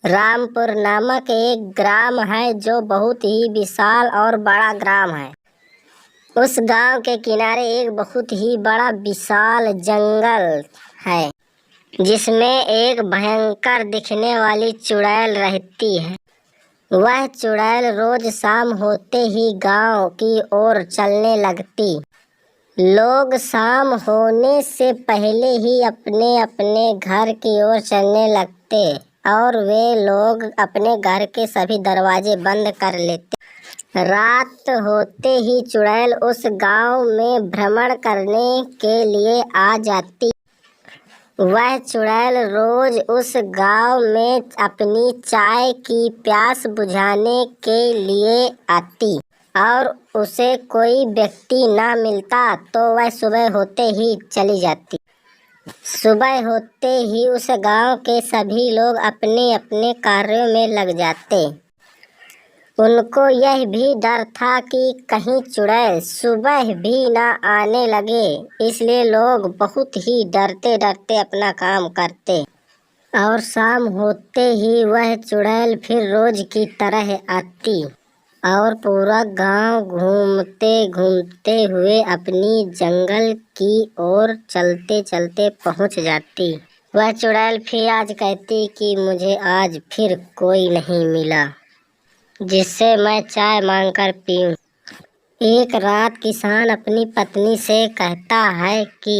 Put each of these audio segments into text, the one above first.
रामपुर नामक एक ग्राम है जो बहुत ही विशाल और बड़ा ग्राम है। उस गांव के किनारे एक बहुत ही बड़ा विशाल जंगल है जिसमें एक भयंकर दिखने वाली चुड़ैल रहती है। वह चुड़ैल रोज शाम होते ही गांव की ओर चलने लगती। लोग शाम होने से पहले ही अपने अपने घर की ओर चलने लगते और वे लोग अपने घर के सभी दरवाजे बंद कर लेते। रात होते ही चुड़ैल उस गांव में भ्रमण करने के लिए आ जाती। वह चुड़ैल रोज उस गांव में अपनी चाय की प्यास बुझाने के लिए आती और उसे कोई व्यक्ति ना मिलता तो वह सुबह होते ही चली जाती। सुबह होते ही उस गांव के सभी लोग अपने अपने कार्यों में लग जाते। उनको यह भी डर था कि कहीं चुड़ैल सुबह भी ना आने लगे, इसलिए लोग बहुत ही डरते डरते अपना काम करते। और शाम होते ही वह चुड़ैल फिर रोज की तरह आती और पूरा गांव घूमते घूमते हुए अपनी जंगल की ओर चलते चलते पहुंच जाती। वह चुड़ैल फिर आज कहती कि मुझे आज फिर कोई नहीं मिला जिससे मैं चाय मांगकर पीऊं। एक रात किसान अपनी पत्नी से कहता है कि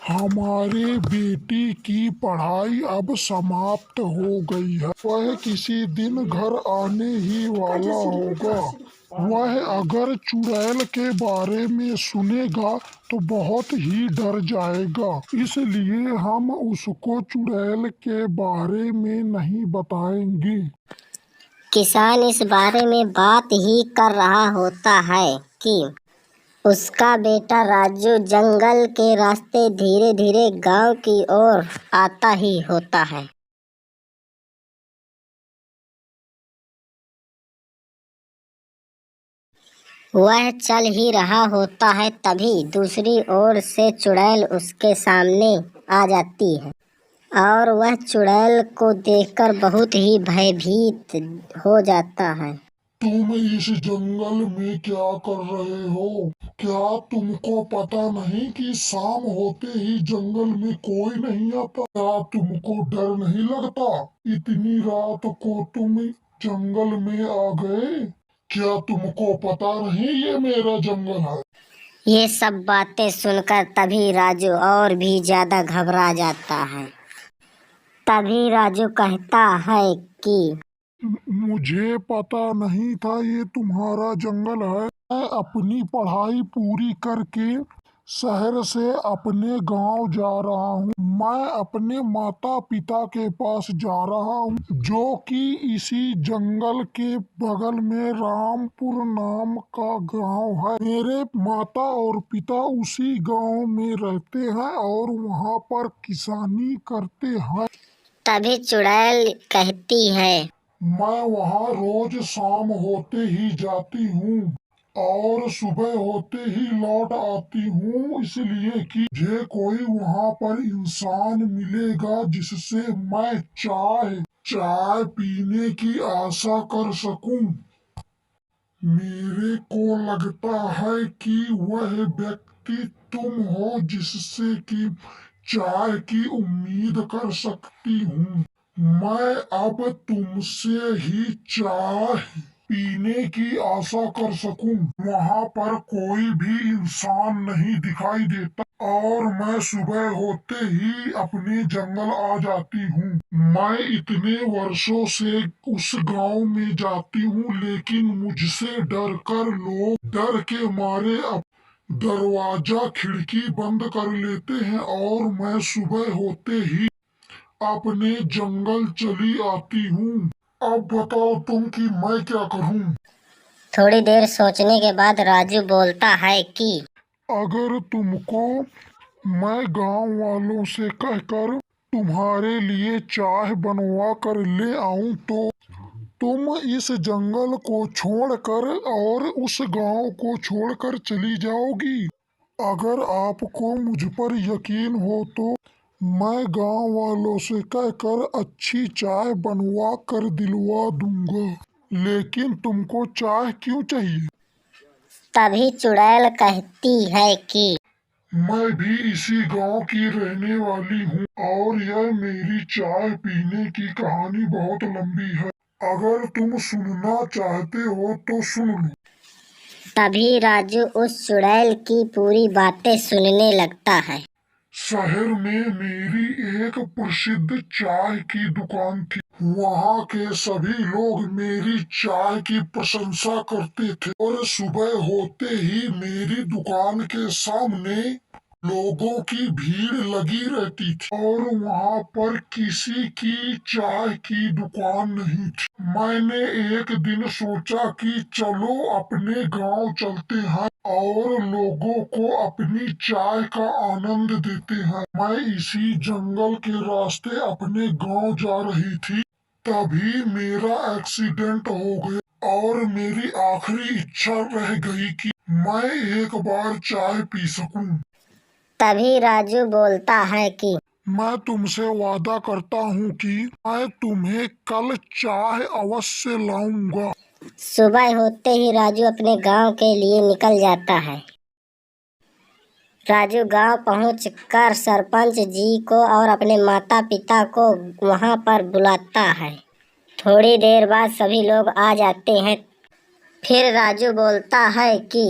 हमारे बेटी की पढ़ाई अब समाप्त हो गई है। वह किसी दिन घर आने ही वाला होगा। वह अगर चुड़ैल के बारे में सुनेगा तो बहुत ही डर जाएगा, इसलिए हम उसको चुड़ैल के बारे में नहीं बताएंगे। किसान इस बारे में बात ही कर रहा होता है कि उसका बेटा राजू जंगल के रास्ते धीरे धीरे गांव की ओर आता ही होता है। वह चल ही रहा होता है, तभी दूसरी ओर से चुड़ैल उसके सामने आ जाती है और वह चुड़ैल को देखकर बहुत ही भयभीत हो जाता है। तुम इस जंगल में क्या कर रहे हो? क्या तुमको पता नहीं कि शाम होते ही जंगल में कोई नहीं आता? क्या तुमको डर नहीं लगता? इतनी रात को तुम जंगल में आ गए। क्या तुमको पता नहीं ये मेरा जंगल है? ये सब बातें सुनकर तभी राजू और भी ज्यादा घबरा जाता है। तभी राजू कहता है कि मुझे पता नहीं था ये तुम्हारा जंगल है। मैं अपनी पढ़ाई पूरी करके शहर से अपने गांव जा रहा हूँ। मैं अपने माता पिता के पास जा रहा हूँ, जो कि इसी जंगल के बगल में रामपुर नाम का गांव है। मेरे माता और पिता उसी गांव में रहते हैं और वहाँ पर किसानी करते हैं। तभी चुड़ैल कहती है, मैं वहाँ रोज शाम होते ही जाती हूँ और सुबह होते ही लौट आती हूँ, इसलिए कि मुझे कोई वहाँ पर इंसान मिलेगा जिससे मैं चाय पीने की आशा कर सकूं। मेरे को लगता है कि वह व्यक्ति तुम हो जिससे कि चाय की उम्मीद कर सकती हूँ। मैं अब तुमसे ही चाय पीने की आशा कर सकूं। वहाँ पर कोई भी इंसान नहीं दिखाई देता और मैं सुबह होते ही अपने जंगल आ जाती हूँ। मैं इतने वर्षों से उस गांव में जाती हूँ, लेकिन मुझसे डरकर लोग डर के मारे दरवाजा खिड़की बंद कर लेते हैं और मैं सुबह होते ही अपने जंगल चली आती हूँ। अब बताओ तुम कि मैं क्या करूँ? थोड़ी देर सोचने के बाद राजू बोलता है कि अगर तुमको मैं गांव वालों से कहकर तुम्हारे लिए चाय बनवा कर ले आऊं तो तुम इस जंगल को छोड़कर और उस गांव को छोड़कर चली जाओगी। अगर आपको मुझ पर यकीन हो तो मैं गांव वालों से कहकर अच्छी चाय बनवा कर दिलवा दूंगा, लेकिन तुमको चाय क्यों चाहिए? तभी चुड़ैल कहती है कि मैं भी इसी गांव की रहने वाली हूँ और यह मेरी चाय पीने की कहानी बहुत लंबी है। अगर तुम सुनना चाहते हो तो सुन लो। तभी राजू उस चुड़ैल की पूरी बातें सुनने लगता है। शहर में मेरी एक प्रसिद्ध चाय की दुकान थी। वहाँ के सभी लोग मेरी चाय की प्रशंसा करते थे और सुबह होते ही मेरी दुकान के सामने लोगों की भीड़ लगी रहती थी और वहाँ पर किसी की चाय की दुकान नहीं थी। मैंने एक दिन सोचा कि चलो अपने गांव चलते हैं और लोगों को अपनी चाय का आनंद देते हैं। मैं इसी जंगल के रास्ते अपने गांव जा रही थी, तभी मेरा एक्सीडेंट हो गया और मेरी आखिरी इच्छा रह गई कि मैं एक बार चाय पी सकूं। तभी राजू बोलता है कि मैं तुमसे वादा करता हूँ कि मैं तुम्हें कल चाय अवश्य लाऊंगा। सुबह होते ही राजू अपने गांव के लिए निकल जाता है। राजू गांव पहुंचकर सरपंच जी को और अपने माता पिता को वहां पर बुलाता है। थोड़ी देर बाद सभी लोग आ जाते हैं। फिर राजू बोलता है कि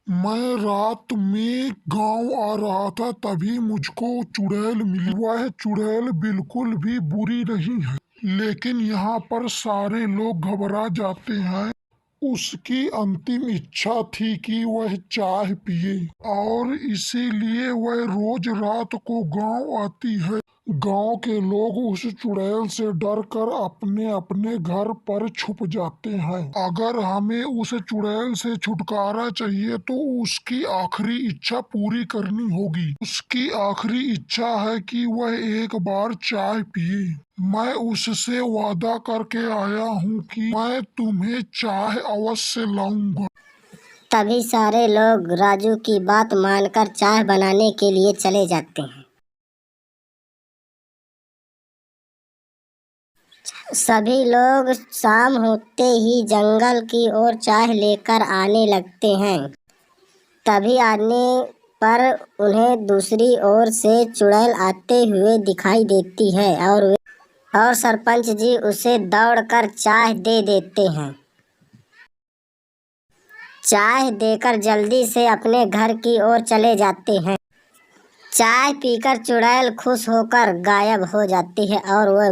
मैं रात में गांव आ रहा था, तभी मुझको चुड़ैल मिली। वह चुड़ैल बिल्कुल भी बुरी नहीं है, लेकिन यहाँ पर सारे लोग घबरा जाते हैं। उसकी अंतिम इच्छा थी कि वह चाय पिए और इसीलिए वह रोज रात को गांव आती है। गांव के लोग उस चुड़ैल से डरकर अपने अपने घर पर छुप जाते हैं। अगर हमें उस चुड़ैल से छुटकारा चाहिए तो उसकी आखिरी इच्छा पूरी करनी होगी। उसकी आखिरी इच्छा है कि वह एक बार चाय पिए। मैं उससे वादा करके आया हूँ कि मैं तुम्हें चाय अवश्य लाऊंगा। तभी सारे लोग राजू की बात मानकर चाय बनाने के लिए चले जाते हैं। सभी लोग शाम होते ही जंगल की ओर चाय लेकर आने लगते हैं। तभी आने पर उन्हें दूसरी ओर से चुड़ैल आते हुए दिखाई देती है और सरपंच जी उसे दौड़कर चाय दे देते हैं। चाय देकर जल्दी से अपने घर की ओर चले जाते हैं। चाय पीकर चुड़ैल खुश होकर गायब हो जाती है और वह